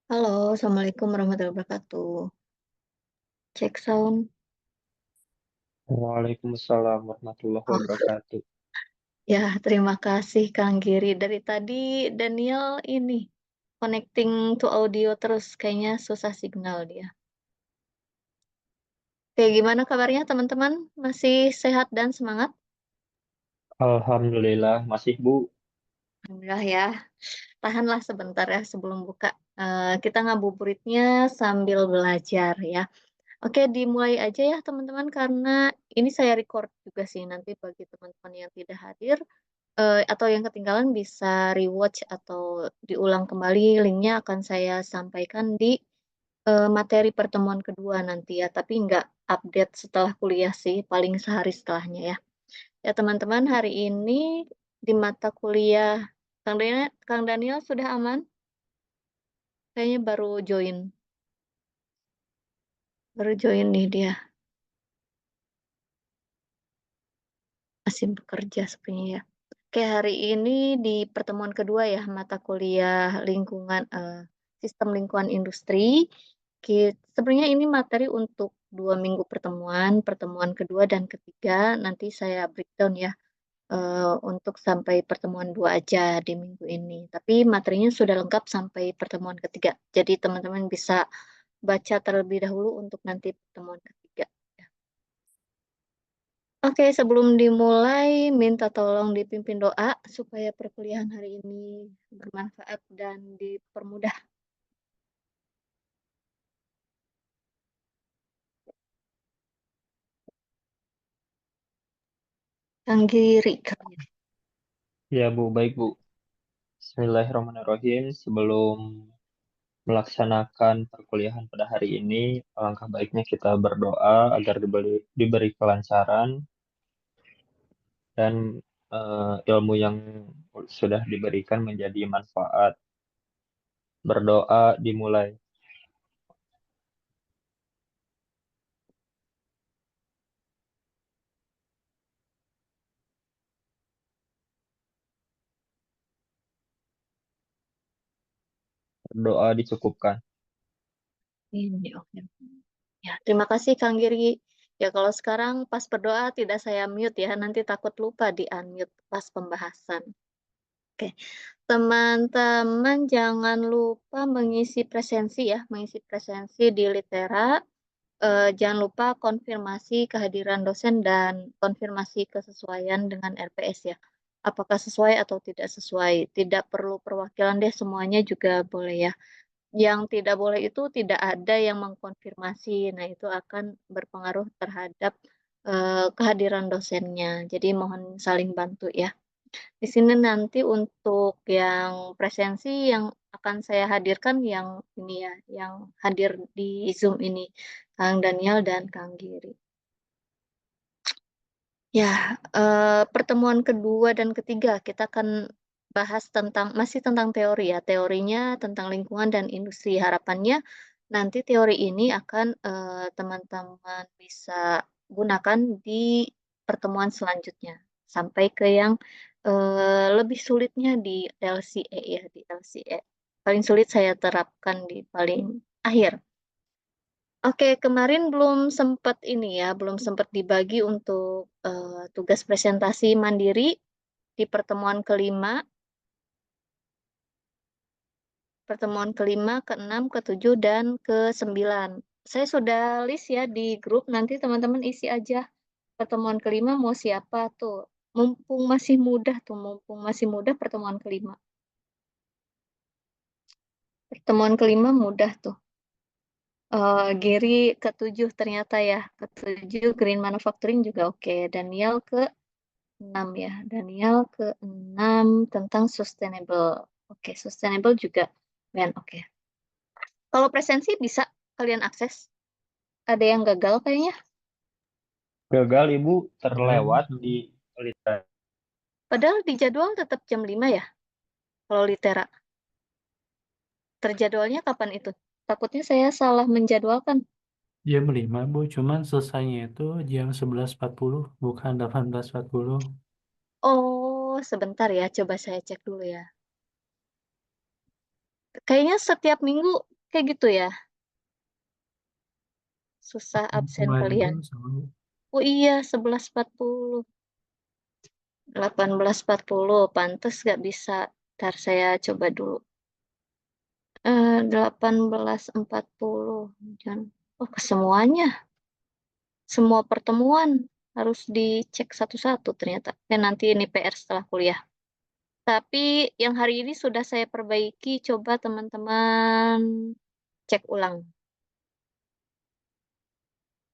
Halo, Assalamualaikum warahmatullahi wabarakatuh. Cek sound. Waalaikumsalam warahmatullahi Oh, wabarakatuh. ya, terima kasih Kang Giri. Dari tadi Daniel ini connecting to audio terus, kayaknya susah signal dia. Oke, gimana kabarnya teman-teman? Masih sehat dan semangat? Alhamdulillah masih Bu. Alhamdulillah ya. Tahanlah sebentar ya sebelum buka. Kita ngabuburitnya sambil belajar ya. Oke, dimulai aja ya teman-teman karena ini saya record juga sih nanti bagi teman-teman yang tidak hadir. Atau yang ketinggalan bisa rewatch atau diulang kembali, linknya akan saya sampaikan di materi pertemuan kedua nanti ya, tapi nggak update setelah kuliah sih, paling sehari setelahnya ya. Ya teman-teman, hari ini di mata kuliah Kang Daniel sudah aman? Kayaknya baru join nih dia, masih bekerja sepertinya ya. Oke, hari ini di pertemuan kedua ya, mata kuliah sistem lingkungan industri. Sebenarnya ini materi untuk 2 minggu pertemuan, pertemuan kedua dan ketiga. Nanti saya breakdown ya, untuk sampai pertemuan dua aja di minggu ini. Tapi materinya sudah lengkap sampai pertemuan ketiga. Jadi teman-teman bisa baca terlebih dahulu untuk nanti pertemuan ketiga. Oke, sebelum dimulai, minta tolong dipimpin doa supaya perkuliahan hari ini bermanfaat dan dipermudah. Kang Giri. Ya Bu, baik Bu. Bismillahirrahmanirrahim. Sebelum melaksanakan perkuliahan pada hari ini, alangkah baiknya kita berdoa agar diberi kelancaran dan ilmu yang sudah diberikan menjadi manfaat. Berdoa dimulai. Berdoa dicukupkan. Ini oke. Ya, terima kasih Kang Giri. Ya, kalau sekarang pas berdoa tidak saya mute ya, nanti takut lupa di unmute pas pembahasan. Oke, teman-teman jangan lupa mengisi presensi ya, mengisi presensi di Litera. Jangan lupa konfirmasi kehadiran dosen dan konfirmasi kesesuaian dengan RPS ya. Apakah sesuai atau tidak sesuai. Tidak perlu perwakilan deh, semuanya juga boleh ya. Yang tidak boleh itu tidak ada yang mengkonfirmasi. Nah, itu akan berpengaruh terhadap kehadiran dosennya. Jadi mohon saling bantu ya. Di sini nanti untuk yang presensi yang akan saya hadirkan yang ini ya, yang hadir di Zoom ini, Kang Daniel dan Kang Giri. Ya, pertemuan kedua dan ketiga kita akan bahas masih tentang teori ya, teorinya tentang lingkungan dan industri. Harapannya nanti teori ini akan teman-teman bisa gunakan di pertemuan selanjutnya sampai ke yang lebih sulitnya di LCE ya, di LCE. Paling sulit saya terapkan di paling akhir. Oke, kemarin belum sempat ini ya, belum sempat dibagi untuk tugas presentasi mandiri di pertemuan kelima, keenam, ketujuh, dan ke-9. Saya sudah list ya di grup, nanti teman-teman isi aja pertemuan kelima mau siapa tuh. Mumpung masih mudah pertemuan kelima. Pertemuan kelima mudah tuh. Gary ke-7 ternyata ya, ke-7 Green Manufacturing juga oke. Daniel ke-6 ya. Daniel ke-6 tentang sustainable. Oke, sustainable juga. Ben, oke. Kalau presensi bisa kalian akses. Ada yang gagal kayaknya. Gagal Ibu terlewat di liter. Padahal di jadwal tetap jam 5 ya. Kalau litera. Terjadwalnya kapan itu? Takutnya saya salah menjadwalkan. Jam 5 Bu, cuman selesainya itu jam 11.40 bukan 18.40. Oh, sebentar ya. Coba saya cek dulu ya. Kayaknya setiap minggu kayak gitu ya? Susah absen Kemarin kalian. kan sama. Oh iya, 11.40. 18.40, pantes nggak bisa. Ntar saya coba dulu. 18.40. Oh, kesemuanya. Semua pertemuan harus dicek satu-satu ternyata. Nanti ini PR setelah kuliah. Tapi yang hari ini sudah saya perbaiki, coba teman-teman cek ulang.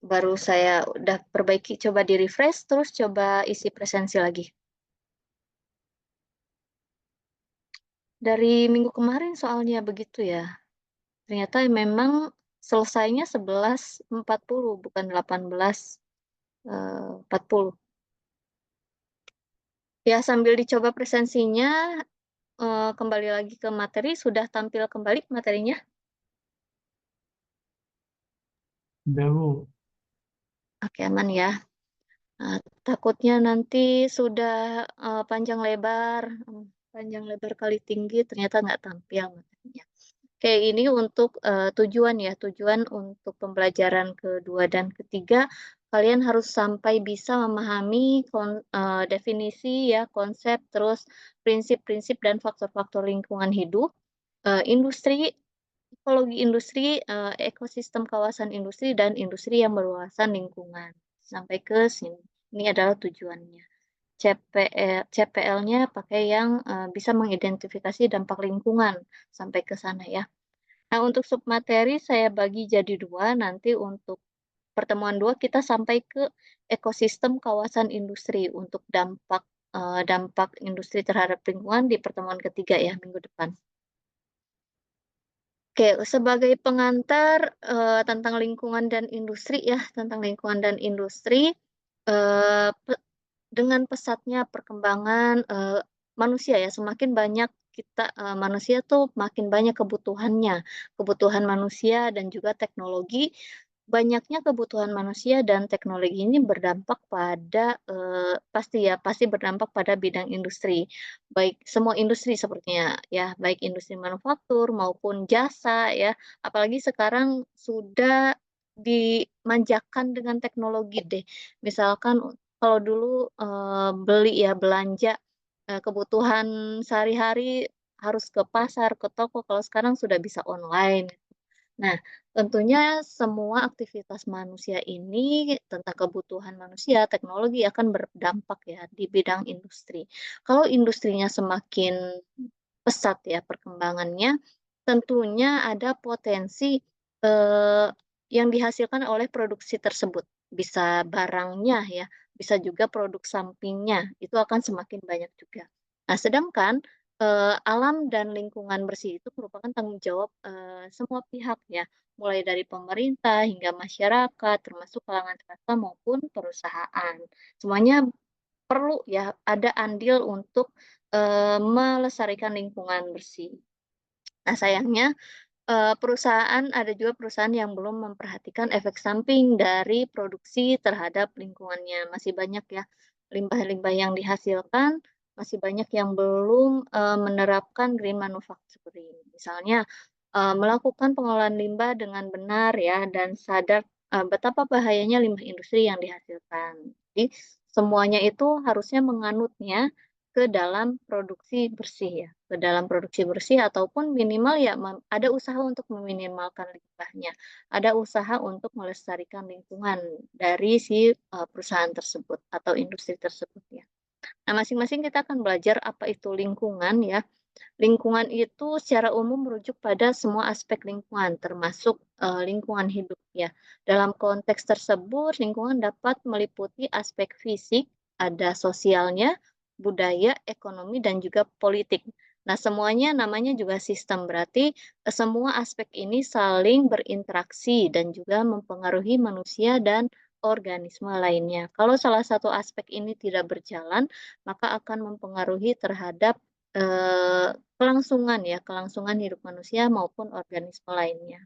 Baru saya udah perbaiki, coba di refresh, terus coba isi presensi lagi. Dari minggu kemarin soalnya begitu ya. Ternyata memang selesainya 11.40, bukan 18.40. Ya, sambil dicoba presensinya, kembali lagi ke materi, sudah tampil kembali materinya. Udah, Bu. Oke, aman ya. Takutnya nanti sudah panjang lebar kali tinggi, ternyata nggak tampil materinya. Oke, ini untuk tujuan ya, tujuan untuk pembelajaran kedua dan ketiga, kalian harus sampai bisa memahami definisi ya, konsep, terus prinsip-prinsip dan faktor-faktor lingkungan hidup, industri, ekologi industri, ekosistem kawasan industri, dan industri yang berwawasan lingkungan. Sampai ke sini. Ini adalah tujuannya. CPL-nya pakai yang bisa mengidentifikasi dampak lingkungan. Sampai ke sana ya. Nah, untuk submateri saya bagi jadi dua. Nanti untuk pertemuan dua kita sampai ke ekosistem kawasan industri untuk dampak industri terhadap lingkungan di pertemuan ketiga ya, minggu depan. Oke, sebagai pengantar tentang lingkungan dan industri ya, tentang lingkungan dan industri, dengan pesatnya perkembangan manusia ya, semakin banyak kita manusia tuh makin banyak kebutuhannya, kebutuhan manusia dan juga teknologi. Banyaknya kebutuhan manusia dan teknologi ini berdampak pada pasti berdampak pada bidang industri, baik semua industri sepertinya ya, baik industri manufaktur maupun jasa ya, apalagi sekarang sudah dimanjakan dengan teknologi deh. Misalkan kalau dulu beli ya, belanja kebutuhan sehari-hari harus ke pasar, ke toko, kalau sekarang sudah bisa online. Nah, tentunya semua aktivitas manusia ini tentang kebutuhan manusia, teknologi akan berdampak ya di bidang industri. Kalau industrinya semakin pesat ya perkembangannya, tentunya ada potensi eh, yang dihasilkan oleh produksi tersebut. Bisa barangnya ya, bisa juga produk sampingnya, itu akan semakin banyak juga. Nah, sedangkan alam dan lingkungan bersih itu merupakan tanggung jawab semua pihak ya, mulai dari pemerintah hingga masyarakat, termasuk kalangan swasta maupun perusahaan. Semuanya perlu ya ada andil untuk melestarikan lingkungan bersih. Nah, sayangnya ada juga perusahaan yang belum memperhatikan efek samping dari produksi terhadap lingkungannya. Masih banyak ya limbah-limbah yang dihasilkan, masih banyak yang belum menerapkan green manufacturing. Misalnya melakukan pengolahan limbah dengan benar ya dan sadar betapa bahayanya limbah industri yang dihasilkan. Jadi semuanya itu harusnya menganutnya ke dalam produksi bersih ya, ke dalam produksi bersih ataupun minimal ya ada usaha untuk meminimalkan limbahnya, ada usaha untuk melestarikan lingkungan dari si perusahaan tersebut atau industri tersebut ya. Nah, masing-masing kita akan belajar apa itu lingkungan ya. Lingkungan itu secara umum merujuk pada semua aspek lingkungan, termasuk lingkungan hidup ya. Dalam konteks tersebut, lingkungan dapat meliputi aspek fisik, ada sosialnya, budaya, ekonomi, dan juga politik. Nah, semuanya namanya juga sistem, berarti semua aspek ini saling berinteraksi dan juga mempengaruhi manusia dan organisme lainnya. Kalau salah satu aspek ini tidak berjalan, maka akan mempengaruhi terhadap kelangsungan hidup manusia maupun organisme lainnya.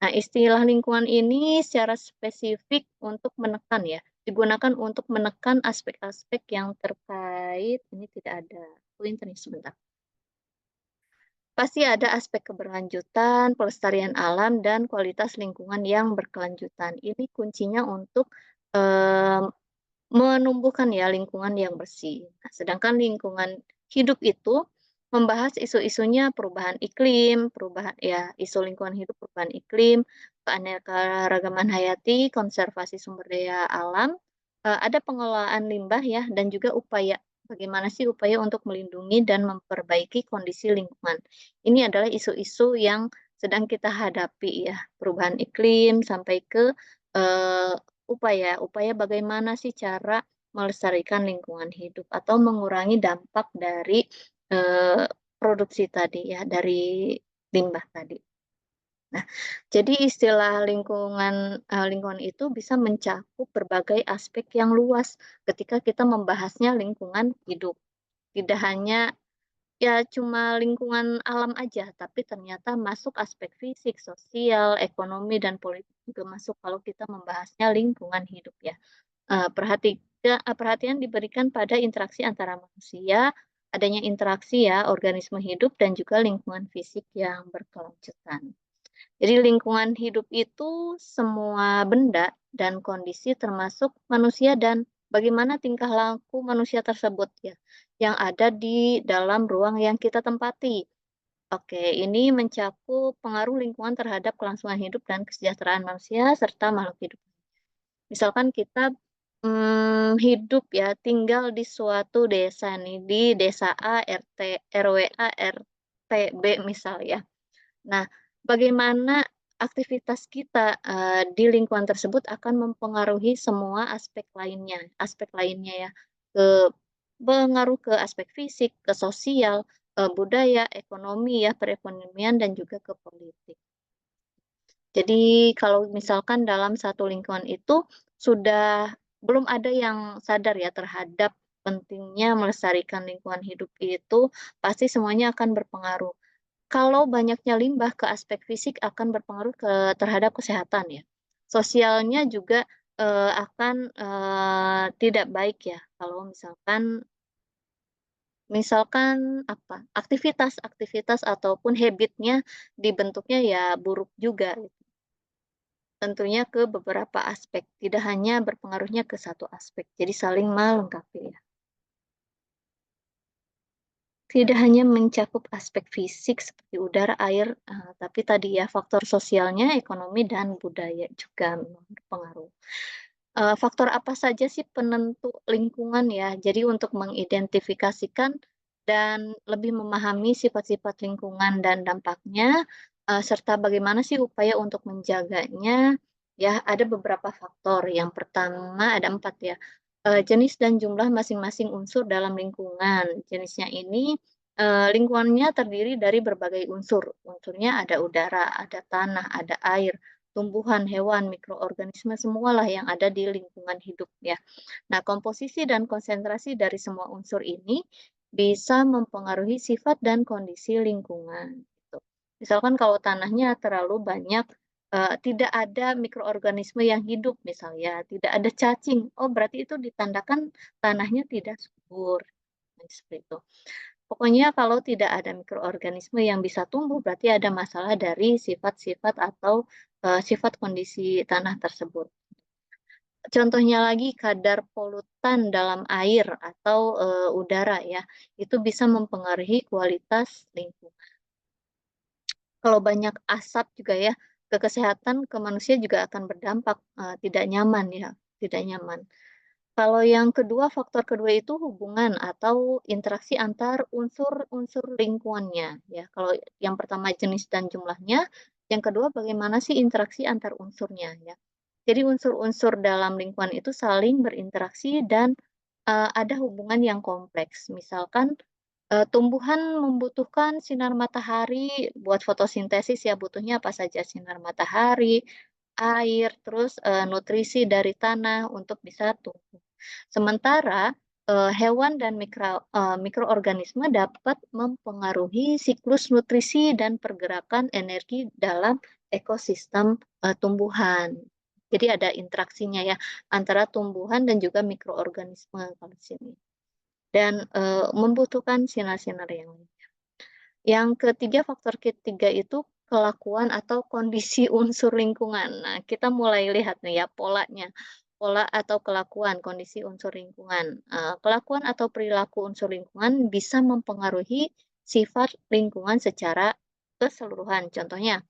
Nah, istilah lingkungan ini secara spesifik untuk menekan ya, digunakan untuk menekan aspek-aspek yang terkait, ini tidak ada pointer nih sebentar. pasti ada aspek keberlanjutan, pelestarian alam, dan kualitas lingkungan yang berkelanjutan. Ini kuncinya untuk menumbuhkan ya lingkungan yang bersih. Nah, sedangkan lingkungan hidup itu membahas isu-isunya perubahan iklim, isu lingkungan hidup, perubahan iklim, keanekaragaman hayati, konservasi sumber daya alam, ada pengelolaan limbah ya, dan juga bagaimana sih upaya untuk melindungi dan memperbaiki kondisi lingkungan. Ini adalah isu-isu yang sedang kita hadapi ya, perubahan iklim sampai ke eee, upaya bagaimana sih cara melestarikan lingkungan hidup atau mengurangi dampak dari, eee, produksi tadi ya, dari limbah tadi. Nah, jadi istilah lingkungan itu bisa mencakup berbagai aspek yang luas ketika kita membahasnya lingkungan hidup. Tidak hanya ya cuma lingkungan alam aja, tapi ternyata masuk aspek fisik, sosial, ekonomi, dan politik juga masuk kalau kita membahasnya lingkungan hidup ya. Perhatian diberikan pada interaksi antara manusia, adanya interaksi ya, organisme hidup dan juga lingkungan fisik yang berkelanjutan. Jadi lingkungan hidup itu semua benda dan kondisi termasuk manusia dan bagaimana tingkah laku manusia tersebut ya, yang ada di dalam ruang yang kita tempati. Oke, ini mencakup pengaruh lingkungan terhadap kelangsungan hidup dan kesejahteraan manusia serta makhluk hidup. Misalkan kita, hidup ya, tinggal di suatu desa nih, di desa A, RW A, RT B misal ya. Nah, bagaimana aktivitas kita, di lingkungan tersebut akan mempengaruhi semua aspek lainnya ya, ke pengaruh ke aspek fisik, ke sosial, budaya, ekonomi ya, perekonomian dan juga ke politik. Jadi kalau misalkan dalam satu lingkungan itu belum ada yang sadar ya terhadap pentingnya melestarikan lingkungan hidup itu, pasti semuanya akan berpengaruh. Kalau banyaknya limbah ke aspek fisik akan berpengaruh terhadap kesehatan ya. Sosialnya juga, tidak baik ya kalau misalkan aktivitas ataupun habit-nya dibentuknya ya buruk juga. Tentunya ke beberapa aspek, tidak hanya berpengaruhnya ke satu aspek, jadi saling melengkapi ya. Tidak hanya mencakup aspek fisik seperti udara, air, tapi tadi ya faktor sosialnya, ekonomi, dan budaya juga memang berpengaruh. Faktor apa saja sih penentu lingkungan ya? Jadi untuk mengidentifikasikan dan lebih memahami sifat-sifat lingkungan dan dampaknya, serta bagaimana sih upaya untuk menjaganya, ya ada beberapa faktor. Yang pertama ada 4 ya, jenis dan jumlah masing-masing unsur dalam lingkungan. Jenisnya ini, lingkungannya terdiri dari berbagai unsur. Unsurnya ada udara, ada tanah, ada air, tumbuhan, hewan, mikroorganisme, semualah yang ada di lingkungan hidup ya. Nah, komposisi dan konsentrasi dari semua unsur ini bisa mempengaruhi sifat dan kondisi lingkungan gitu. Misalkan kalau tanahnya terlalu banyak, tidak ada mikroorganisme yang hidup misalnya, tidak ada cacing, oh berarti itu ditandakan tanahnya tidak subur, nah seperti itu. Pokoknya kalau tidak ada mikroorganisme yang bisa tumbuh, berarti ada masalah dari sifat-sifat atau, sifat kondisi tanah tersebut. Contohnya lagi kadar polutan dalam air atau, udara ya, itu bisa mempengaruhi kualitas lingkungan. Kalau banyak asap juga ya, ke kesehatan, ke manusia juga akan berdampak, tidak nyaman ya, tidak nyaman. Kalau yang kedua, faktor kedua itu hubungan atau interaksi antar unsur-unsur lingkungannya ya. Kalau yang pertama jenis dan jumlahnya, yang kedua bagaimana sih interaksi antar unsurnya ya. Jadi unsur-unsur dalam lingkungan itu saling berinteraksi dan, ada hubungan yang kompleks. Misalkan, tumbuhan membutuhkan sinar matahari buat fotosintesis ya, butuhnya apa saja, sinar matahari, air, terus, nutrisi dari tanah untuk bisa tumbuh. Sementara, hewan dan mikroorganisme dapat mempengaruhi siklus nutrisi dan pergerakan energi dalam ekosistem, tumbuhan. Jadi ada interaksinya ya, antara tumbuhan dan juga mikroorganisme kalau di sini. Dan, membutuhkan sinar-sinar yang lain. Yang ketiga, faktor ketiga itu kelakuan atau kondisi unsur lingkungan. Nah, kita mulai lihat nih ya polanya. Pola atau kelakuan, kondisi unsur lingkungan. Kelakuan atau perilaku unsur lingkungan bisa mempengaruhi sifat lingkungan secara keseluruhan. Contohnya,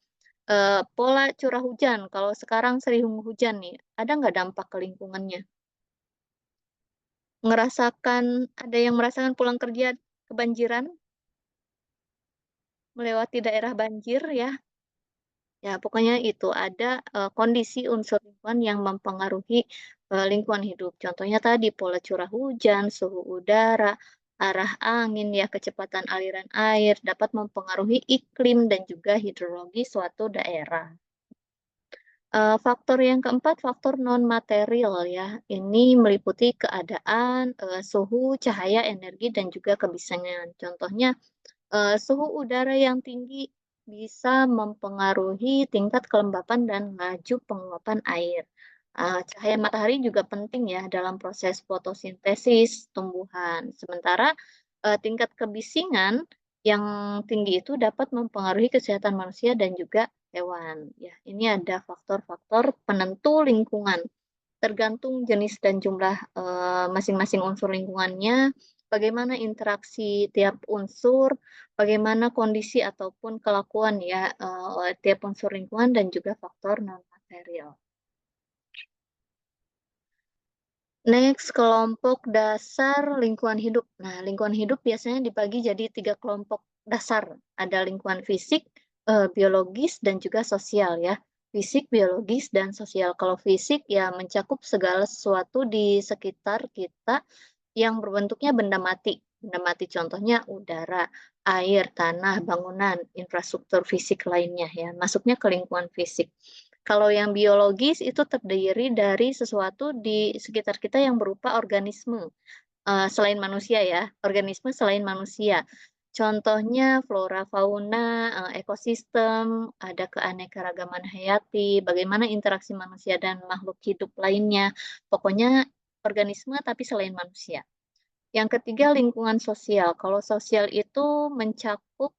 pola curah hujan. Kalau sekarang sering hujan nih, ada nggak dampak ke lingkungannya? Ada yang merasakan pulang kerja kebanjiran, melewati daerah banjir ya? Ya, pokoknya itu ada kondisi unsur lingkungan yang mempengaruhi lingkungan hidup. Contohnya tadi pola curah hujan, suhu udara, arah angin, ya kecepatan aliran air dapat mempengaruhi iklim dan juga hidrologi suatu daerah. Faktor yang keempat, faktor non material ya. Ini meliputi keadaan, suhu, cahaya, energi, dan juga kebisingan. Contohnya suhu udara yang tinggi bisa mempengaruhi tingkat kelembapan dan laju penguapan air. Cahaya matahari juga penting ya dalam proses fotosintesis tumbuhan. Sementara tingkat kebisingan yang tinggi itu dapat mempengaruhi kesehatan manusia dan juga hewan. Ya, ini ada faktor-faktor penentu lingkungan. Tergantung jenis dan jumlah masing-masing unsur lingkungannya, bagaimana interaksi tiap unsur, bagaimana kondisi ataupun kelakuan ya tiap unsur lingkungan dan juga faktor non material. Next, kelompok dasar lingkungan hidup. Nah, lingkungan hidup biasanya dibagi jadi 3 kelompok dasar. Ada lingkungan fisik, biologis, dan juga sosial ya. Fisik, biologis, dan sosial. Kalau fisik ya mencakup segala sesuatu di sekitar kita yang berbentuknya benda mati. Benda mati contohnya udara, air, tanah, bangunan, infrastruktur fisik lainnya ya. Masuknya ke lingkungan fisik. Kalau yang biologis itu terdiri dari sesuatu di sekitar kita yang berupa organisme, selain manusia ya, organisme selain manusia. Contohnya flora, fauna, ekosistem, ada keanekaragaman hayati, bagaimana interaksi manusia dan makhluk hidup lainnya. Pokoknya organisme tapi selain manusia. Yang ketiga, lingkungan sosial. Kalau sosial itu mencakup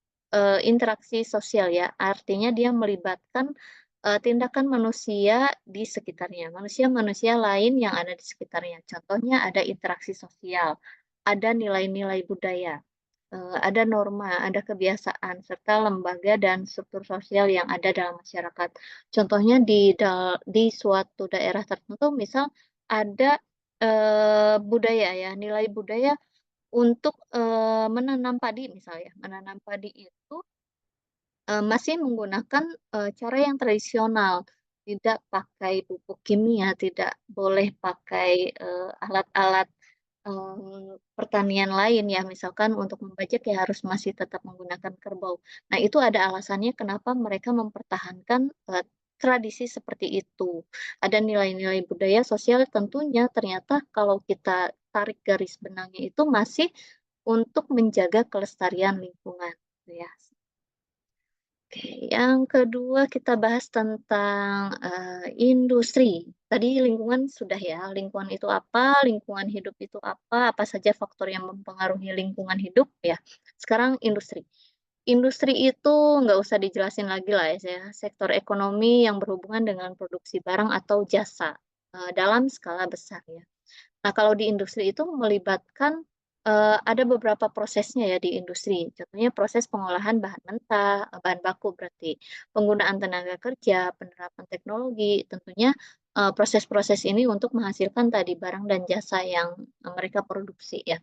interaksi sosial ya, artinya dia melibatkan tindakan manusia di sekitarnya, manusia-manusia lain yang ada di sekitarnya. Contohnya ada interaksi sosial, ada nilai-nilai budaya, ada norma, ada kebiasaan, serta lembaga dan struktur sosial yang ada dalam masyarakat. Contohnya di suatu daerah tertentu, misal ada budaya ya, nilai budaya untuk menanam padi misalnya. Menanam padi itu masih menggunakan cara yang tradisional, tidak pakai pupuk kimia, tidak boleh pakai alat-alat pertanian lain ya, misalkan untuk membajak ya harus masih tetap menggunakan kerbau. Nah, itu ada alasannya kenapa mereka mempertahankan tradisi seperti itu. Ada nilai-nilai budaya sosial tentunya ternyata kalau kita tarik garis benangnya itu masih untuk menjaga kelestarian lingkungan, gitu ya. Oke, yang kedua kita bahas tentang industri. Tadi lingkungan sudah ya, lingkungan itu apa, lingkungan hidup itu apa saja faktor yang mempengaruhi lingkungan hidup ya. Sekarang industri. Industri itu nggak usah dijelasin lagi lah ya, sektor ekonomi yang berhubungan dengan produksi barang atau jasa dalam skala besar ya. Nah, kalau di industri itu melibatkan ada beberapa prosesnya ya di industri. Contohnya proses pengolahan bahan mentah, bahan baku berarti, penggunaan tenaga kerja, penerapan teknologi, tentunya proses-proses ini untuk menghasilkan tadi barang dan jasa yang mereka produksi ya.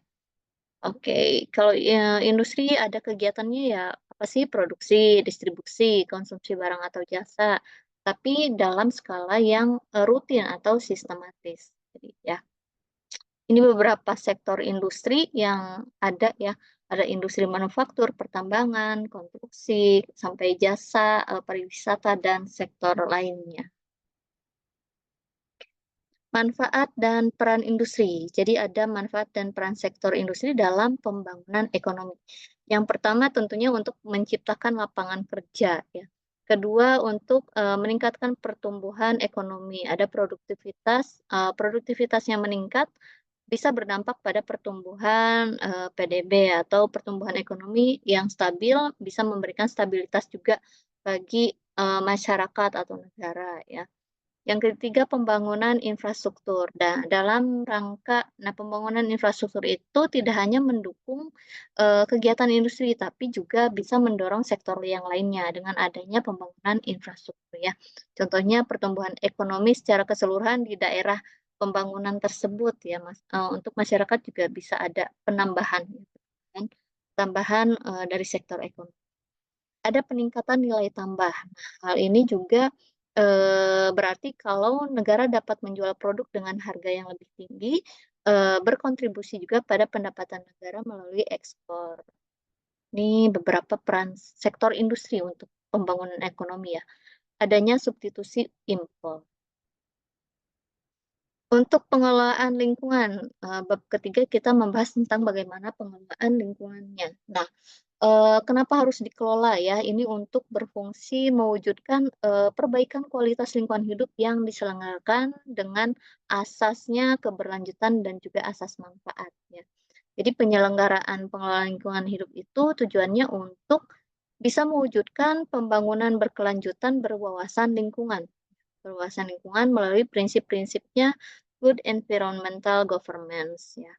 Oke, kalau industri ada kegiatannya ya apa sih produksi, distribusi, konsumsi barang atau jasa, tapi dalam skala yang rutin atau sistematis. Jadi ya. Ini beberapa sektor industri yang ada ya, ada industri manufaktur, pertambangan, konstruksi, sampai jasa, pariwisata, dan sektor lainnya. Manfaat dan peran industri. Jadi ada manfaat dan peran sektor industri dalam pembangunan ekonomi. Yang pertama tentunya untuk menciptakan lapangan kerja ya. Kedua untuk meningkatkan pertumbuhan ekonomi. Ada produktivitasnya meningkat, bisa berdampak pada pertumbuhan PDB atau pertumbuhan ekonomi yang stabil, bisa memberikan stabilitas juga bagi masyarakat atau negara ya. Yang ketiga, pembangunan infrastruktur. Dalam rangka pembangunan infrastruktur itu tidak hanya mendukung kegiatan industri, tapi juga bisa mendorong sektor yang lainnya dengan adanya pembangunan infrastruktur ya. Contohnya pertumbuhan ekonomi secara keseluruhan di daerah pembangunan tersebut ya, Mas. Untuk masyarakat juga bisa ada penambahan gitu kan, tambahan dari sektor ekonomi. Ada peningkatan nilai tambah. Nah, hal ini juga berarti kalau negara dapat menjual produk dengan harga yang lebih tinggi, berkontribusi juga pada pendapatan negara melalui ekspor. Ini beberapa peran sektor industri untuk pembangunan ekonomi ya. Adanya substitusi impor. Untuk pengelolaan lingkungan, bab ketiga kita membahas tentang bagaimana pengelolaan lingkungannya. Nah, kenapa harus dikelola ya? Ini untuk berfungsi mewujudkan perbaikan kualitas lingkungan hidup yang diselenggarakan dengan asasnya keberlanjutan dan juga asas manfaat ya. Jadi penyelenggaraan pengelolaan lingkungan hidup itu tujuannya untuk bisa mewujudkan pembangunan berkelanjutan berwawasan lingkungan melalui prinsip-prinsipnya good environmental governance ya.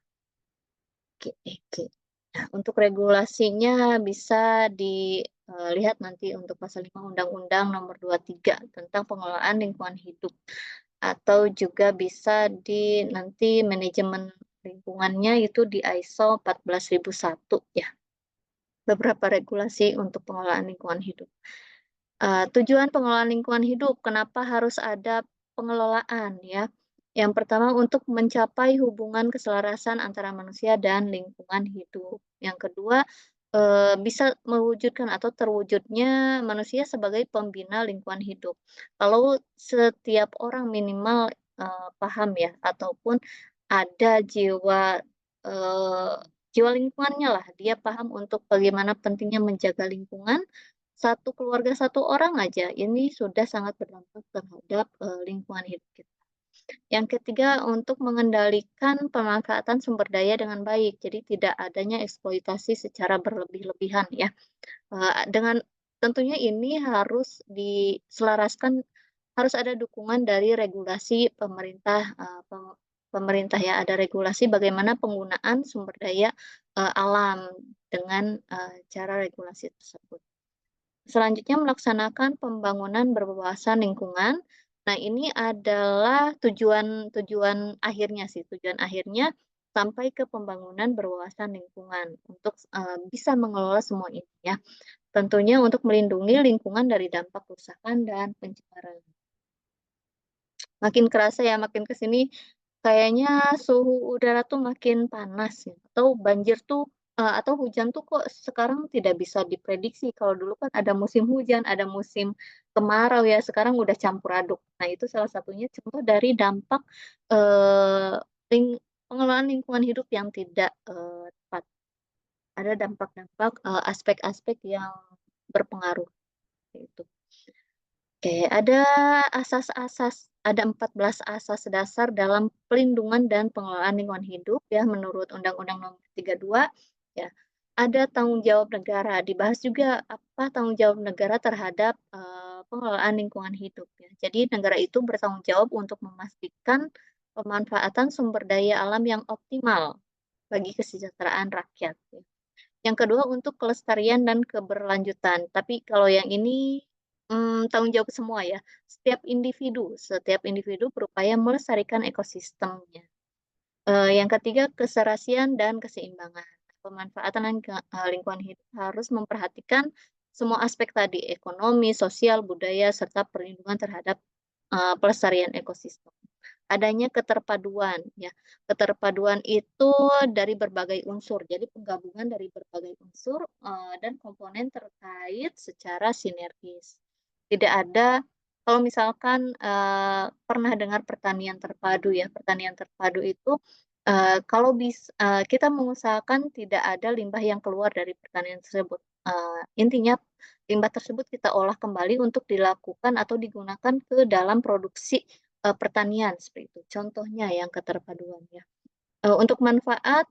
Oke. Nah, untuk regulasinya bisa dilihat nanti untuk pasal 5 Undang-Undang Nomor 23 tentang pengelolaan lingkungan hidup. Atau juga bisa nanti manajemen lingkungannya itu di ISO 14001 ya. Beberapa regulasi untuk pengelolaan lingkungan hidup. Tujuan pengelolaan lingkungan hidup, kenapa harus ada pengelolaan ya? Yang pertama untuk mencapai hubungan keselarasan antara manusia dan lingkungan hidup. Yang kedua, bisa mewujudkan atau terwujudnya manusia sebagai pembina lingkungan hidup. Kalau setiap orang minimal, paham ya ataupun ada jiwa lingkungannya lah, dia paham untuk bagaimana pentingnya menjaga lingkungan, satu keluarga, satu orang aja, ini sudah sangat berdampak terhadap lingkungan hidup kita. Yang ketiga, untuk mengendalikan pemanfaatan sumber daya dengan baik, jadi tidak adanya eksploitasi secara berlebih-lebihan ya. Dengan tentunya ini harus diselaraskan, harus ada dukungan dari regulasi pemerintah ya, ada regulasi bagaimana penggunaan sumber daya alam dengan cara regulasi tersebut. Selanjutnya melaksanakan pembangunan berwawasan lingkungan. Nah, ini adalah tujuan akhirnya sih, tujuan akhirnya sampai ke pembangunan berwawasan lingkungan untuk bisa mengelola semua ini ya. Tentunya untuk melindungi lingkungan dari dampak kerusakan dan pencemaran. Makin kerasa ya, makin ke sini kayaknya suhu udara tuh makin panas ya, atau banjir tuh atau hujan tuh kok sekarang tidak bisa diprediksi. Kalau dulu kan ada musim hujan, ada musim kemarau ya, sekarang udah campur aduk. Nah, itu salah satunya contoh dari dampak eee, pengelolaan lingkungan hidup yang tidak tepat. Ada dampak-dampak aspek-aspek yang berpengaruh, gitu. Oke, ada 14 asas dasar dalam pelindungan dan pengelolaan lingkungan hidup ya menurut Undang-Undang Nomor 32 ya. Ada tanggung jawab negara, dibahas juga apa tanggung jawab negara terhadap pengelolaan lingkungan hidup ya. Jadi negara itu bertanggung jawab untuk memastikan pemanfaatan sumber daya alam yang optimal bagi kesejahteraan rakyat ya. Yang kedua untuk kelestarian dan keberlanjutan, tapi kalau yang ini tanggung jawab semua ya. Setiap individu berupaya melestarikan ekosistemnya. Yang ketiga keserasian dan keseimbangan. Pemanfaatan lingkungan hidup harus memperhatikan semua aspek tadi, ekonomi, sosial, budaya, serta perlindungan terhadap pelestarian ekosistem. Adanya keterpaduan ya. Keterpaduan itu dari berbagai unsur, jadi penggabungan dari berbagai unsur dan komponen terkait secara sinergis. Tidak ada kalau misalkan pernah dengar pertanian terpadu ya, pertanian terpadu itu kalau kita mengusahakan tidak ada limbah yang keluar dari pertanian tersebut. Intinya limbah tersebut kita olah kembali untuk dilakukan atau digunakan ke dalam produksi pertanian seperti itu. Contohnya yang keterpaduan ya. Untuk manfaat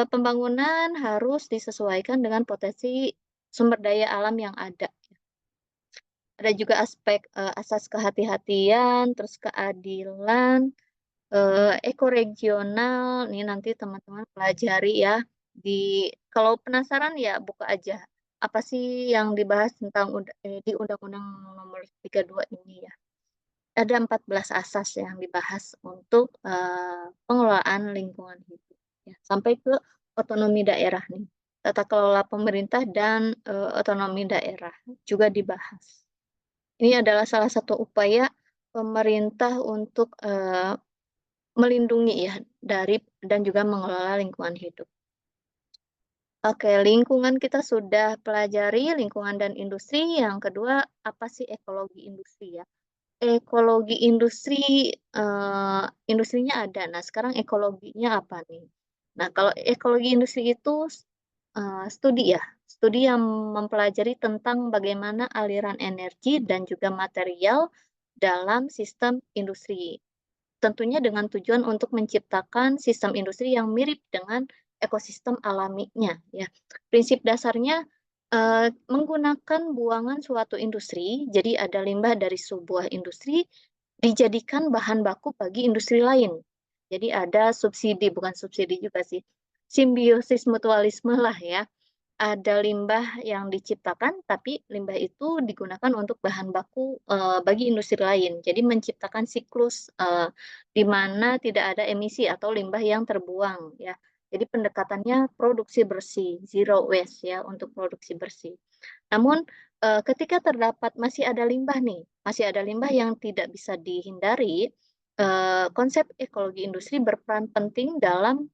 pembangunan harus disesuaikan dengan potensi sumber daya alam yang ada. Ada juga aspek asas kehati-hatian, terus keadilan, ekoregional. Nih nanti teman-teman pelajari ya. Kalau penasaran ya buka aja. Apa sih yang dibahas tentang di Undang-Undang Nomor 32 ini ya. Ada 14 asas yang dibahas untuk pengelolaan lingkungan hidup. Ya, sampai ke otonomi daerah nih. Tata kelola pemerintah dan otonomi daerah juga dibahas. Ini adalah salah satu upaya pemerintah untuk melindungi ya dari dan juga mengelola lingkungan hidup. Oke, lingkungan kita sudah pelajari, lingkungan dan industri. Yang kedua, apa sih ekologi industri ya? Ekologi industri, industrinya ada. Nah, sekarang ekologinya apa nih? Nah, kalau ekologi industri itu studi ya, studi yang mempelajari tentang bagaimana aliran energi dan juga material dalam sistem industri. Tentunya dengan tujuan untuk menciptakan sistem industri yang mirip dengan ekosistem alaminya ya. Prinsip dasarnya menggunakan buangan suatu industri, jadi ada limbah dari sebuah industri dijadikan bahan baku bagi industri lain. Jadi ada subsidi, bukan subsidi juga sih, simbiosis mutualisme lah ya. Ada limbah yang diciptakan, tapi limbah itu digunakan untuk bahan baku bagi industri lain. Jadi menciptakan siklus di mana tidak ada emisi atau limbah yang terbuang ya. Jadi pendekatannya produksi bersih, zero waste ya untuk produksi bersih. Namun ketika terdapat masih ada limbah nih, masih ada limbah yang tidak bisa dihindari, konsep ekologi industri berperan penting dalam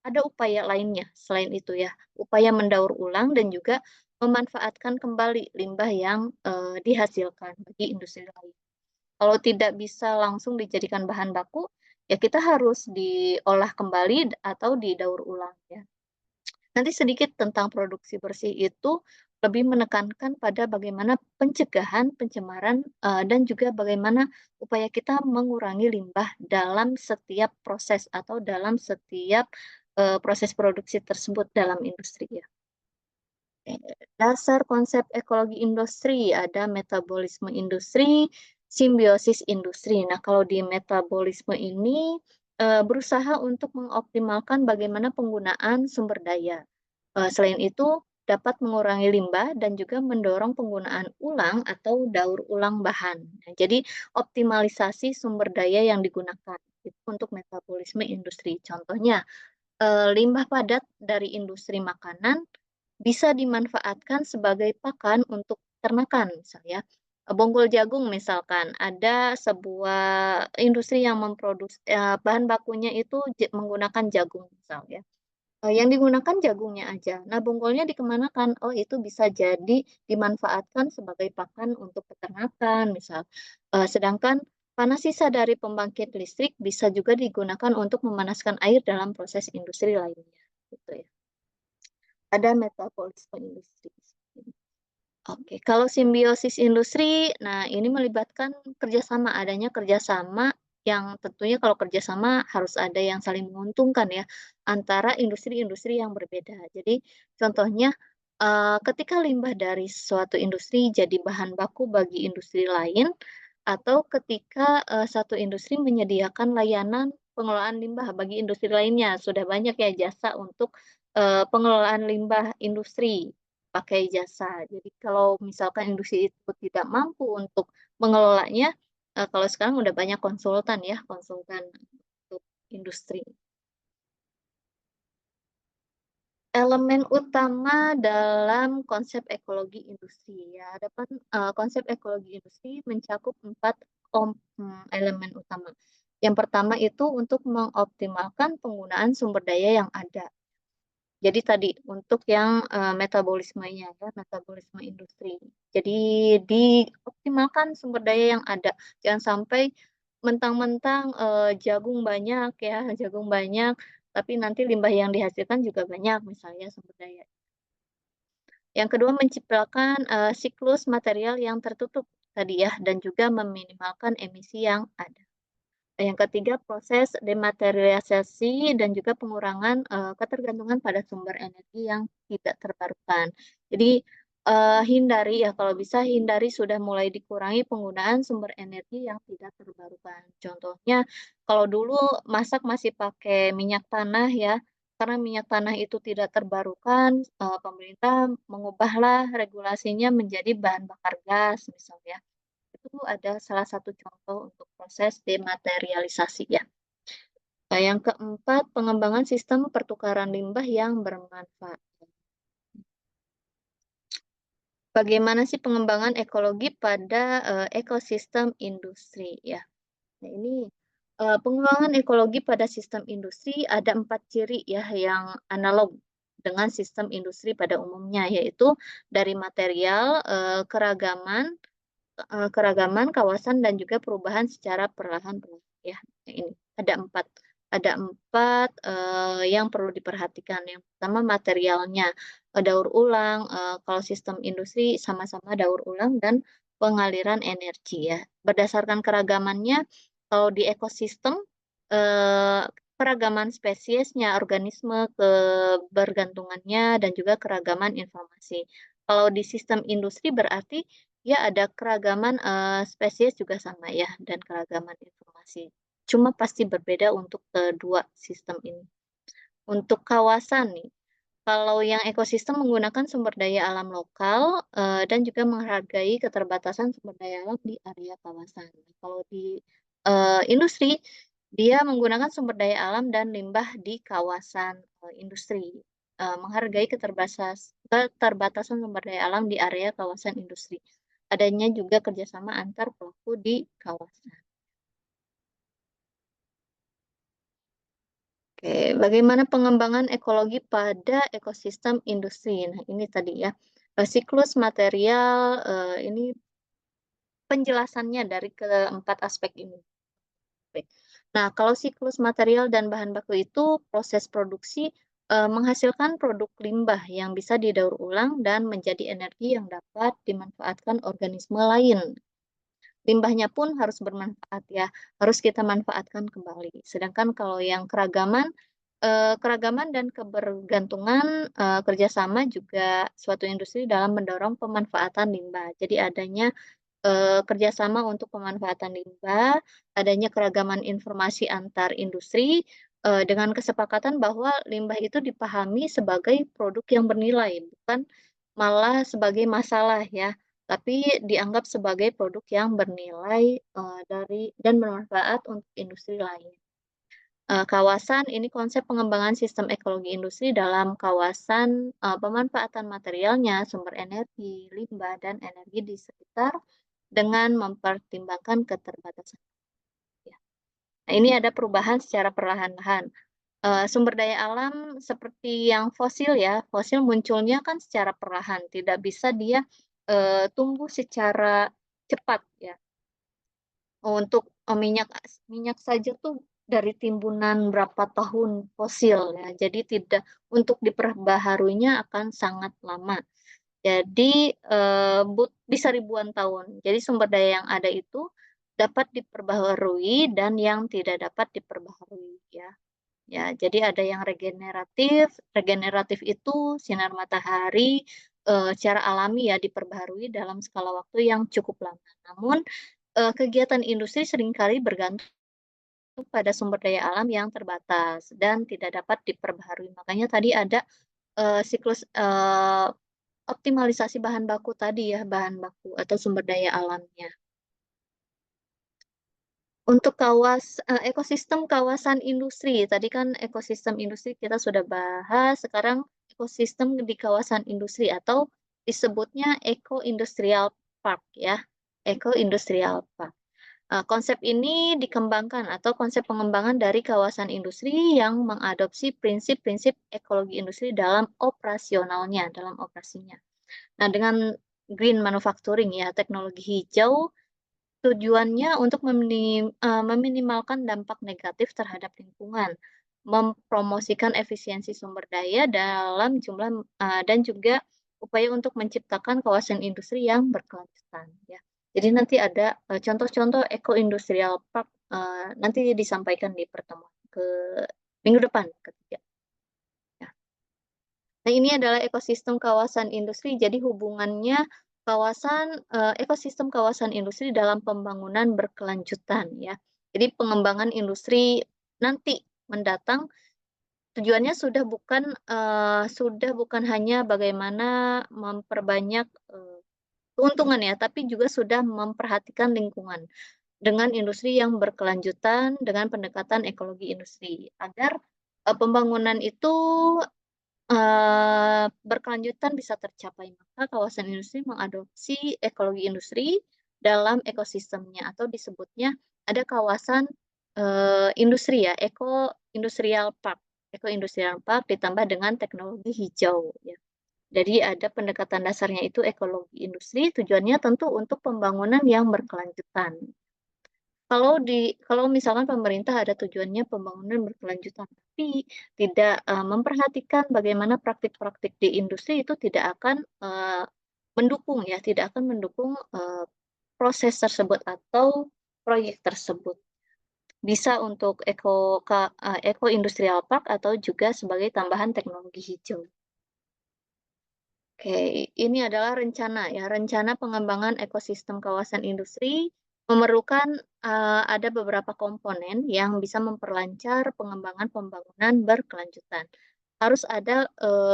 ada upaya lainnya selain itu ya, upaya mendaur ulang dan juga memanfaatkan kembali limbah yang dihasilkan bagi industri lain. Kalau tidak bisa langsung dijadikan bahan baku, ya kita harus diolah kembali atau didaur ulang ya. Nanti sedikit tentang produksi bersih itu lebih menekankan pada bagaimana pencegahan pencemaran dan juga bagaimana upaya kita mengurangi limbah dalam setiap proses atau dalam setiap proses produksi tersebut dalam industri ya. Dasar konsep ekologi industri ada metabolisme industri, simbiosis industri. Nah, kalau di metabolisme ini berusaha untuk mengoptimalkan bagaimana penggunaan sumber daya. Selain itu, dapat mengurangi limbah dan juga mendorong penggunaan ulang atau daur ulang bahan. Nah, jadi optimalisasi sumber daya yang digunakan itu untuk metabolisme industri. Contohnya, limbah padat dari industri makanan bisa dimanfaatkan sebagai pakan untuk ternakan, misalnya. Bonggol jagung misalkan, ada sebuah industri yang memproduksi bahan bakunya itu menggunakan jagung misalnya. Yang digunakan jagungnya aja. Nah, bonggolnya dikemanakan? Oh, itu bisa jadi dimanfaatkan sebagai pakan untuk peternakan, misal. Sedangkan panas sisa dari pembangkit listrik bisa juga digunakan untuk memanaskan air dalam proses industri lainnya. Gitu ya. Ada metabolisme industri. Oke, kalau simbiosis industri, nah ini melibatkan kerjasama, adanya kerjasama yang tentunya kalau kerjasama harus ada yang saling menguntungkan ya antara industri-industri yang berbeda. Jadi contohnya ketika limbah dari suatu industri jadi bahan baku bagi industri lain, atau ketika satu industri menyediakan layanan pengelolaan limbah bagi industri lainnya, sudah banyak ya jasa untuk pengelolaan limbah industri pakai jasa. Jadi kalau misalkan industri itu tidak mampu untuk mengelolanya, kalau sekarang udah banyak konsultan ya, konsultan untuk industri. Elemen utama dalam konsep ekologi industri ya, konsep ekologi industri mencakup 4 elemen utama. Yang pertama itu untuk mengoptimalkan penggunaan sumber daya yang ada. Jadi tadi untuk yang metabolismenya ya, metabolisme industri. Jadi dioptimalkan sumber daya yang ada. Jangan sampai mentang-mentang jagung banyak ya, jagung banyak, tapi nanti limbah yang dihasilkan juga banyak misalnya sumber daya. Yang kedua menciptakan siklus material yang tertutup tadi ya, dan juga meminimalkan emisi yang ada. Yang ketiga, proses dematerialisasi dan juga pengurangan ketergantungan pada sumber energi yang tidak terbarukan. Jadi hindari ya, kalau bisa hindari sudah mulai dikurangi penggunaan sumber energi yang tidak terbarukan. Contohnya, kalau dulu masak masih pakai minyak tanah ya, karena minyak tanah itu tidak terbarukan, pemerintah mengubahlah regulasinya menjadi bahan bakar gas misalnya. Itu ada salah satu contoh untuk proses dematerialisasi ya. Yang keempat, pengembangan sistem pertukaran limbah yang bermanfaat. Bagaimana sih pengembangan ekologi pada ekosistem industri ya? Nah, ini pengembangan ekologi pada sistem industri ada 4 ciri ya yang analog dengan sistem industri pada umumnya, yaitu dari material, keragaman kawasan dan juga perubahan secara perlahan-lahan ya. Ini ada empat yang perlu diperhatikan. Yang pertama materialnya, daur ulang. Kalau sistem industri sama-sama daur ulang dan pengaliran energi ya. Berdasarkan keragamannya, kalau di ekosistem keragaman spesiesnya, organisme, kebergantungannya dan juga keragaman informasi. Kalau di sistem industri berarti ya ada keragaman spesies juga sama ya dan keragaman informasi. Cuma pasti berbeda untuk kedua sistem ini. Untuk kawasan nih, kalau yang ekosistem menggunakan sumber daya alam lokal dan juga menghargai keterbatasan sumber daya alam di area kawasan. Kalau di industri, dia menggunakan sumber daya alam dan limbah di kawasan industri. Menghargai keterbatasan sumber daya alam di area kawasan industri. Adanya juga kerjasama antar pelaku di kawasan. Oke, bagaimana pengembangan ekologi pada ekosistem industri? Nah, ini tadi ya, siklus material, ini penjelasannya dari keempat aspek ini. Nah, kalau siklus material dan bahan baku itu proses produksi menghasilkan produk limbah yang bisa didaur ulang dan menjadi energi yang dapat dimanfaatkan organisme lain. Limbahnya pun harus bermanfaat ya, harus kita manfaatkan kembali. Sedangkan kalau yang keragaman dan kebergantungan kerjasama juga suatu industri dalam mendorong pemanfaatan limbah. Jadi adanya kerjasama untuk pemanfaatan limbah, adanya keragaman informasi antar industri dengan kesepakatan bahwa limbah itu dipahami sebagai produk yang bernilai, bukan malah sebagai masalah ya, tapi dianggap sebagai produk yang bernilai dan bermanfaat untuk industri lain. Kawasan ini konsep pengembangan sistem ekologi industri dalam kawasan pemanfaatan materialnya, sumber energi, limbah, dan energi di sekitar dengan mempertimbangkan keterbatasan. Ya. Nah, ini ada perubahan secara perlahan-lahan. Sumber daya alam seperti yang fosil ya, fosil munculnya kan secara perlahan, tidak bisa dia tumbuh secara cepat ya. Untuk minyak saja tuh dari timbunan berapa tahun fosil ya, jadi tidak untuk diperbaharuinya akan sangat lama. Jadi bisa ribuan tahun. Jadi sumber daya yang ada itu dapat diperbaharui dan yang tidak dapat diperbaharui ya. Ya, jadi ada yang regeneratif. Regeneratif itu sinar matahari secara alami ya diperbaharui dalam skala waktu yang cukup lama. Namun kegiatan industri seringkali bergantung pada sumber daya alam yang terbatas dan tidak dapat diperbaharui. Makanya tadi ada siklus optimalisasi bahan baku tadi ya, bahan baku atau sumber daya alamnya. Untuk ekosistem kawasan industri, tadi kan ekosistem industri kita sudah bahas, sekarang ekosistem di kawasan industri atau disebutnya eco-industrial park ya, eco-industrial park. Konsep ini dikembangkan atau konsep pengembangan dari kawasan industri yang mengadopsi prinsip-prinsip ekologi industri dalam operasionalnya, dalam operasinya. Nah, dengan green manufacturing ya, teknologi hijau, tujuannya untuk meminimalkan dampak negatif terhadap lingkungan, mempromosikan efisiensi sumber daya dalam jumlah dan juga upaya untuk menciptakan kawasan industri yang berkelanjutan ya. Jadi nanti ada contoh-contoh eco-industrial park nanti disampaikan di pertemuan minggu depan ketiga. Ya. Nah, ini adalah ekosistem kawasan industri. Jadi hubungannya ekosistem kawasan industri dalam pembangunan berkelanjutan ya. Jadi pengembangan industri nanti mendatang tujuannya sudah bukan hanya bagaimana memperbanyak keuntungan ya, tapi juga sudah memperhatikan lingkungan dengan industri yang berkelanjutan dengan pendekatan ekologi industri agar pembangunan itu berkelanjutan bisa tercapai. Maka kawasan industri mengadopsi ekologi industri dalam ekosistemnya atau disebutnya ada kawasan industri ya, Eco-Industrial Park ditambah dengan teknologi hijau ya. Jadi ada pendekatan dasarnya itu ekologi industri, tujuannya tentu untuk pembangunan yang berkelanjutan. Kalau misalkan pemerintah ada tujuannya pembangunan berkelanjutan, tapi tidak memperhatikan bagaimana praktik-praktik di industri itu tidak akan mendukung ya, tidak akan mendukung proses tersebut atau proyek tersebut. Bisa untuk eco-industrial park atau juga sebagai tambahan teknologi hijau. Oke, ini adalah rencana pengembangan ekosistem kawasan industri memerlukan ada beberapa komponen yang bisa memperlancar pengembangan pembangunan berkelanjutan. Harus ada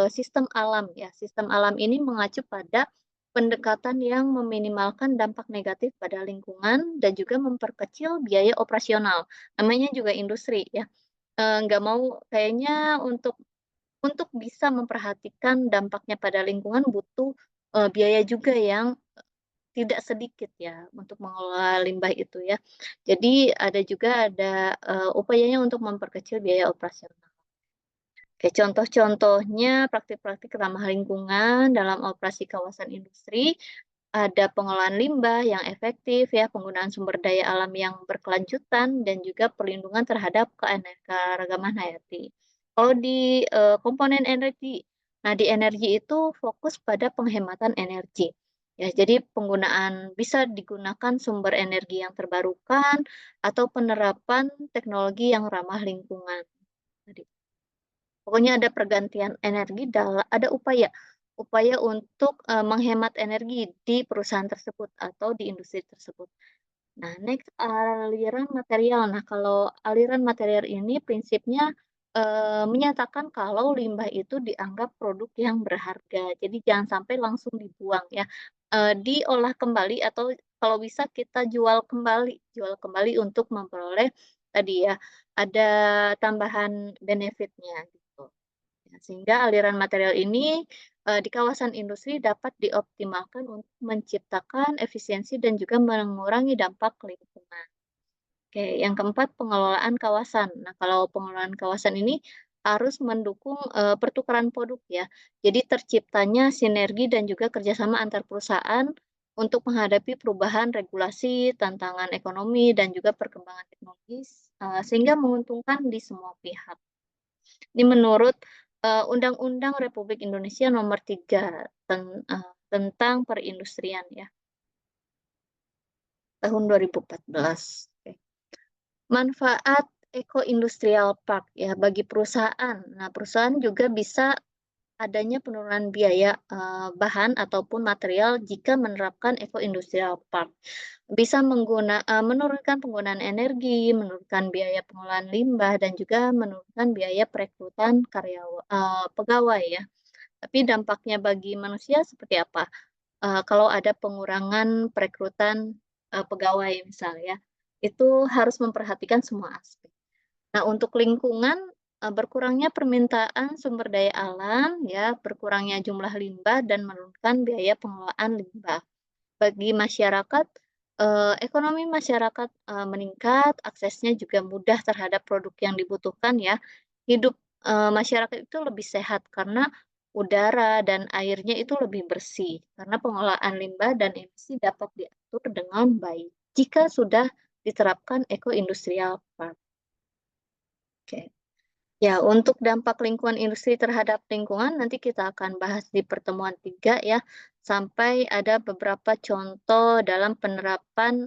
sistem alam ya. Sistem alam ini mengacu pada pendekatan yang meminimalkan dampak negatif pada lingkungan dan juga memperkecil biaya operasional. Namanya juga industri ya. Nggak mau kayaknya untuk bisa memperhatikan dampaknya pada lingkungan butuh biaya juga yang tidak sedikit ya untuk mengelola limbah itu ya. Jadi ada upayanya untuk memperkecil biaya operasional. Oke, contoh-contohnya praktik-praktik ramah lingkungan dalam operasi kawasan industri, ada pengolahan limbah yang efektif ya, penggunaan sumber daya alam yang berkelanjutan dan juga perlindungan terhadap keanekaragaman hayati. Kalau di komponen energi, nah di energi itu fokus pada penghematan energi. Ya, jadi bisa digunakan sumber energi yang terbarukan atau penerapan teknologi yang ramah lingkungan. Pokoknya ada pergantian energi ada upaya untuk menghemat energi di perusahaan tersebut atau di industri tersebut. Nah, next aliran material. Nah, kalau aliran material ini prinsipnya menyatakan kalau limbah itu dianggap produk yang berharga. Jadi jangan sampai langsung dibuang ya. Diolah kembali atau kalau bisa kita jual kembali untuk memperoleh tadi ya ada tambahan benefitnya gitu. Ya, sehingga aliran material ini di kawasan industri dapat dioptimalkan untuk menciptakan efisiensi dan juga mengurangi dampak lingkungan. Oke, yang keempat pengelolaan kawasan. Nah, kalau pengelolaan kawasan ini harus mendukung pertukaran produk ya. Jadi terciptanya sinergi dan juga kerjasama antar perusahaan untuk menghadapi perubahan regulasi, tantangan ekonomi, dan juga perkembangan teknologis sehingga menguntungkan di semua pihak. Ini menurut Undang-Undang Republik Indonesia Nomor 3 tentang perindustrian ya, tahun 2014. Oke. Manfaat Eco-Industrial Park ya bagi perusahaan. Nah, perusahaan juga bisa adanya penurunan biaya bahan ataupun material jika menerapkan Eco-Industrial Park. Bisa menurunkan penggunaan energi, menurunkan biaya pengolahan limbah, dan juga menurunkan biaya perekrutan pegawai ya. Tapi dampaknya bagi manusia seperti apa? Kalau ada pengurangan perekrutan pegawai misalnya, itu harus memperhatikan semua aspek. Nah, untuk lingkungan, berkurangnya permintaan sumber daya alam ya, berkurangnya jumlah limbah dan menurunkan biaya pengelolaan limbah. Bagi masyarakat, ekonomi masyarakat meningkat, aksesnya juga mudah terhadap produk yang dibutuhkan ya. Hidup masyarakat itu lebih sehat karena udara dan airnya itu lebih bersih, karena pengelolaan limbah dan emisi dapat diatur dengan baik jika sudah diterapkan Eco-Industrial Park. Oke. Ya, untuk dampak lingkungan industri terhadap lingkungan nanti kita akan bahas di pertemuan 3 ya, sampai ada beberapa contoh dalam penerapan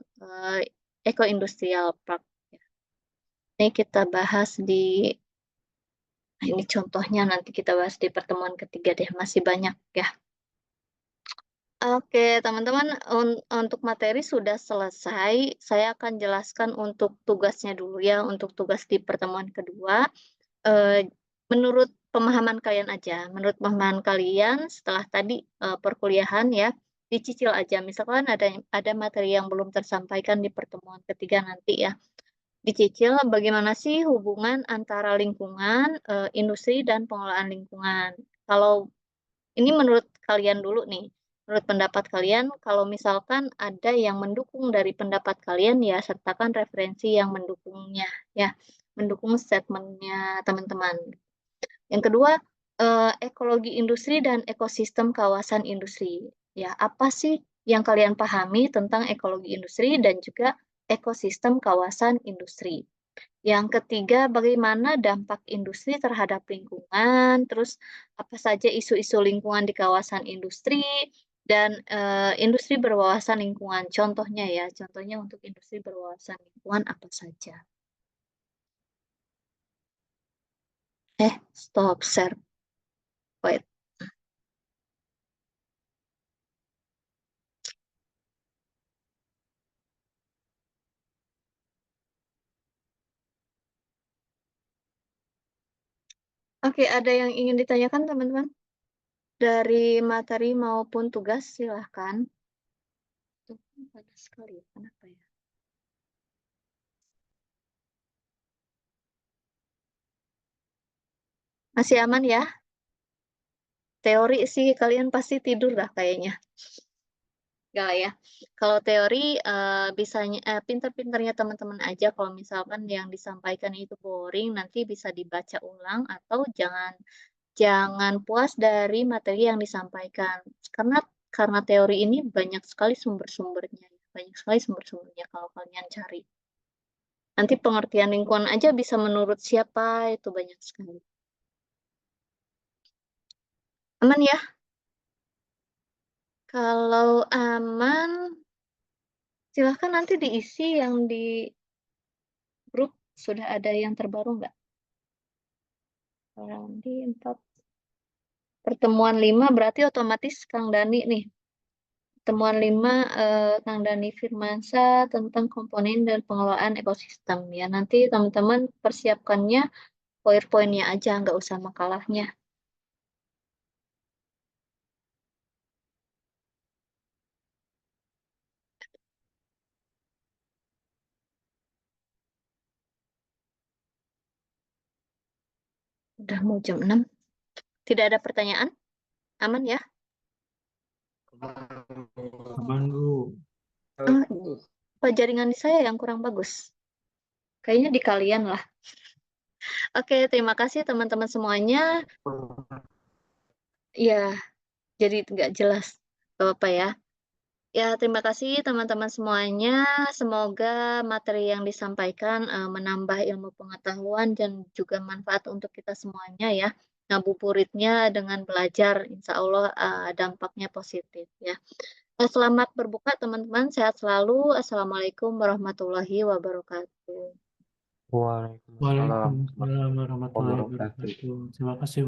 Eco-Industrial Park. Ini kita bahas di, nah ini contohnya nanti kita bahas di pertemuan ketiga deh, masih banyak ya. Oke, teman-teman, untuk materi sudah selesai. Saya akan jelaskan untuk tugasnya dulu ya, untuk tugas di pertemuan kedua. Menurut pemahaman kalian aja, menurut pemahaman kalian setelah tadi perkuliahan ya, dicicil aja. Misalkan ada materi yang belum tersampaikan di pertemuan ketiga nanti ya, dicicil bagaimana sih hubungan antara lingkungan, industri dan pengelolaan lingkungan. Kalau ini menurut kalian dulu nih, menurut pendapat kalian, kalau misalkan ada yang mendukung dari pendapat kalian ya sertakan referensi yang mendukungnya ya, mendukung statementnya teman-teman. Yang kedua, ekologi industri dan ekosistem kawasan industri. Ya, apa sih yang kalian pahami tentang ekologi industri dan juga ekosistem kawasan industri? Yang ketiga, bagaimana dampak industri terhadap lingkungan, terus apa saja isu-isu lingkungan di kawasan industri, dan industri berwawasan lingkungan. Contohnya ya, contohnya untuk industri berwawasan lingkungan apa saja? Stop share. Wait. Oke, ada yang ingin ditanyakan teman-teman? Dari materi maupun tugas, silahkan. Tuh, panas sekali ya, kenapa ya? Masih aman ya? Teori sih kalian pasti tidur lah kayaknya. Enggak lah ya. Kalau teori bisanya pinter-pinternya teman-teman aja kalau misalkan yang disampaikan itu boring nanti bisa dibaca ulang atau jangan puas dari materi yang disampaikan. Karena teori ini banyak sekali sumber-sumbernya. Banyak sekali sumber-sumbernya kalau kalian cari. Nanti pengertian lingkungan aja bisa menurut siapa itu banyak sekali. Aman ya? Kalau aman, silahkan nanti diisi yang di grup. Sudah ada yang terbaru nggak? Di 4. Pertemuan 5 berarti otomatis Kang Dani nih. Pertemuan 5 Kang Dani Firmansyah tentang komponen dan pengelolaan ekosistem. Ya, nanti teman-teman persiapkannya PowerPoint-nya aja, nggak usah makalahnya. Udah mau jam 6. Tidak ada pertanyaan? Aman ya? Aman, Bu. Apa jaringan di saya yang kurang bagus? Kayaknya di kalian lah. Oke, terima kasih teman-teman semuanya. Ya, jadi nggak jelas. Gak apa-apa ya. Ya, terima kasih teman-teman semuanya. Semoga materi yang disampaikan menambah ilmu pengetahuan dan juga manfaat untuk kita semuanya ya. Ngabuburitnya dengan belajar, insya Allah dampaknya positif ya. Selamat berbuka teman-teman, sehat selalu. Assalamualaikum warahmatullahi wabarakatuh. Waalaikumsalam Waalaikumsalam warahmatullahi warahmatullahi wabarakatuh. wabarakatuh. Terima kasih.